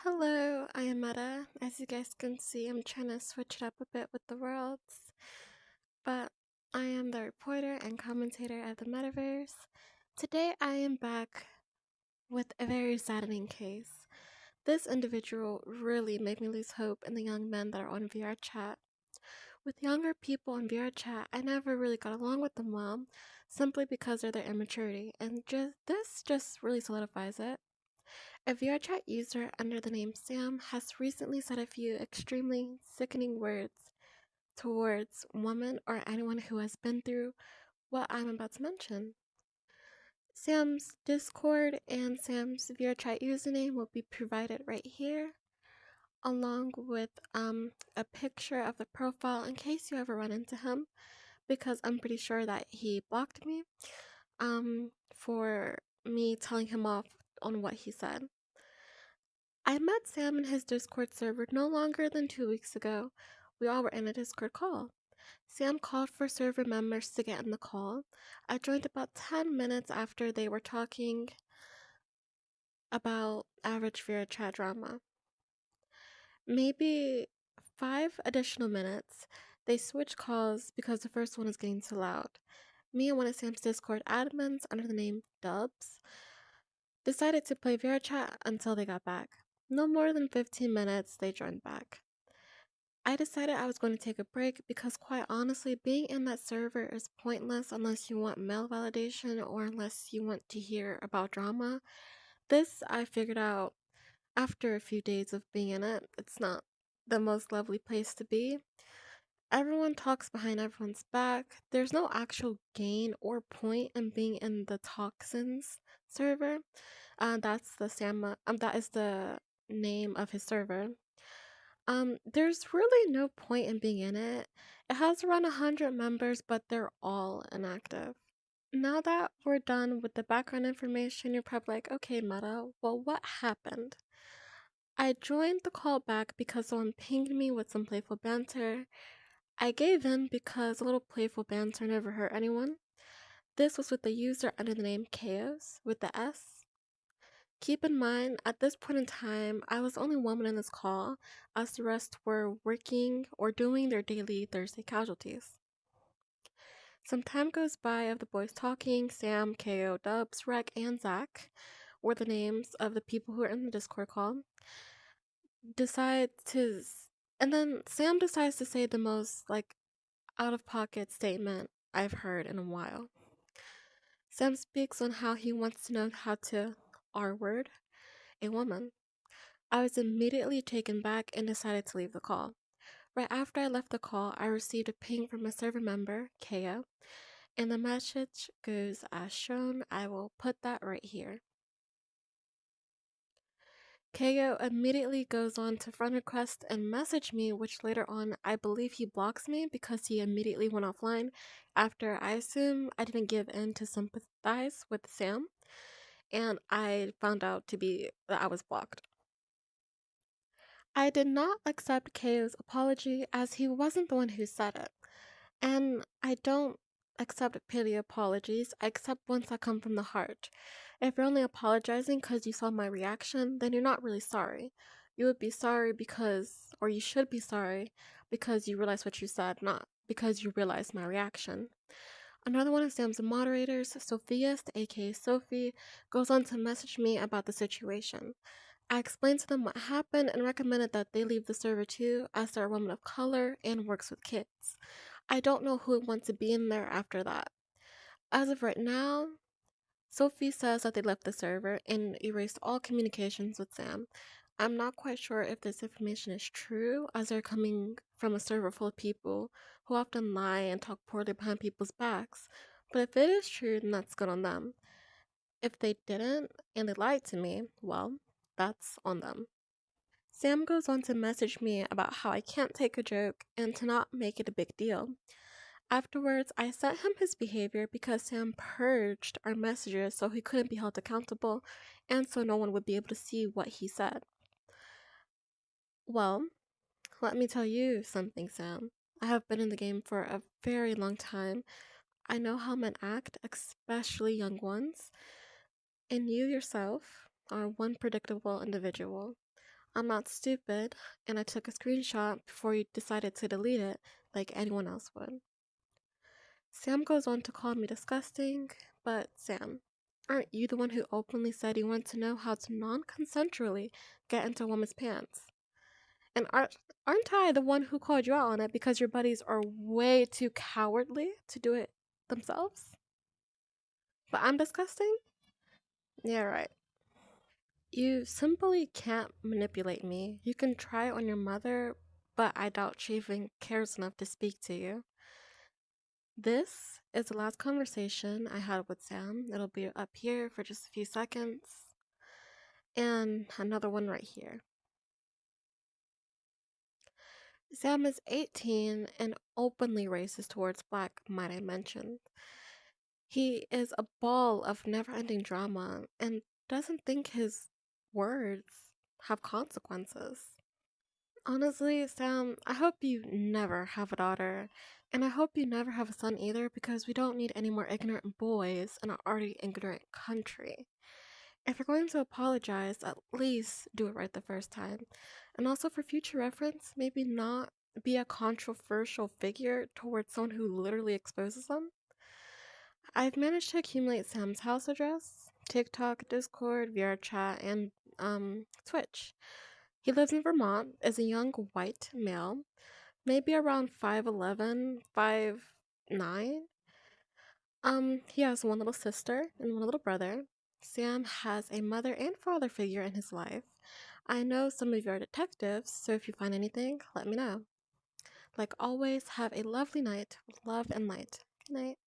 Hello, I am Meta. As you guys can see, I'm trying to switch it up a bit with the worlds, but I am the reporter and commentator of the metaverse. Today, I am back with a very saddening case. This individual really made me lose hope in the young men that are on VRChat. With younger people on VRChat, I never really got along with them well, simply because of their immaturity, and this just really solidifies it. A VRChat user under the name Samm has recently said a few extremely sickening words towards women or anyone who has been through what I'm about to mention. Samm's Discord and Samm's VRChat username will be provided right here, along with a picture of the profile in case you ever run into him, because I'm pretty sure that he blocked me for me telling him off on what he said. I met Sam in his Discord server no longer than 2 weeks ago. We all were in a Discord call. Sam called for server members to get in the call. I joined about 10 minutes after they were talking about average VRChat drama. Maybe 5 additional minutes, they switched calls because the first one was getting too loud. Me and one of Sam's Discord admins under the name Dubs decided to play VRChat until they got back. No more than 15 minutes, they joined back. I decided I was going to take a break because, quite honestly, being in that server is pointless unless you want male validation or unless you want to hear about drama. This I figured out after a few days of being in it. It's not the most lovely place to be. Everyone talks behind everyone's back. There's no actual gain or point in being in the Toxins server. That is the name of his server. There's really no point in being in it. It has around 100 members, but they're all inactive. Now that we're done with the background information, you're probably like, okay, Meta, well, what happened? I joined the call back because someone pinged me with some playful banter. I gave in because a little playful banter never hurt anyone. This was with the user under the name Chaos with the S. Keep in mind, at this point in time, I was the only woman in this call, as the rest were working or doing their daily Thursday casualties. Some time goes by of the boys talking. Sam, KO, Dubs, Rec, and Zach were the names of the people who are in the Discord call. And then Sam decides to say the most, out of pocket statement I've heard in a while. Sam speaks on how he wants to know how to R word a woman. I was immediately taken back and decided to leave the call. Right after I left the call, I received a ping from a server member, Kaya, and the message goes as shown. I will put that right here. Kaya immediately goes on to friend request and message me, which later on I believe he blocks me because he immediately went offline after I assume I didn't give in to sympathize with Sam, and I found out that I was blocked. I did not accept Kayo's apology as he wasn't the one who said it. And I don't accept pity apologies. I accept ones that come from the heart. If you're only apologizing because you saw my reaction, then you're not really sorry. You would be sorry or you should be sorry because you realized what you said, not because you realized my reaction. Another one of Sam's moderators, Sophia, aka Sophie, goes on to message me about the situation. I explained to them what happened and recommended that they leave the server too, as they're a woman of color and works with kids. I don't know who would want to be in there after that. As of right now, Sophie says that they left the server and erased all communications with Sam. I'm not quite sure if this information is true, as they're coming from a server full of people who often lie and talk poorly behind people's backs. But if it is true, then that's good on them. If they didn't and they lied to me, well, that's on them. Sam goes on to message me about how I can't take a joke and to not make it a big deal. Afterwards, I sent him his behavior because Sam purged our messages so he couldn't be held accountable and so no one would be able to see what he said. Well, let me tell you something, Sam. I have been in the game for a very long time. I know how men act, especially young ones, and you yourself are one predictable individual. I'm not stupid, and I took a screenshot before you decided to delete it like anyone else would. Sam goes on to call me disgusting, but Sam, aren't you the one who openly said you want to know how to non consensually get into a woman's pants? And aren't I the one who called you out on it because your buddies are way too cowardly to do it themselves? But I'm disgusting? Yeah, right. You simply can't manipulate me. You can try on your mother, but I doubt she even cares enough to speak to you. This is the last conversation I had with Sam. It'll be up here for just a few seconds. And another one right here. Sam is 18 and openly racist towards black, might I mention. He is a ball of never ending drama and doesn't think his words have consequences. Honestly, Sam, I hope you never have a daughter, and I hope you never have a son either because we don't need any more ignorant boys in our already ignorant country. If you're going to apologize, at least do it right the first time. And also for future reference, maybe not be a controversial figure towards someone who literally exposes them. I've managed to accumulate Sam's house address, TikTok, Discord, VRChat, and Twitch. He lives in Vermont, is a young white male, maybe around 5'11", 5'9". He has one little sister and one little brother. Sam has a mother and father figure in his life. I know some of you are detectives, so if you find anything, let me know. Like always, have a lovely night with love and light. Good night.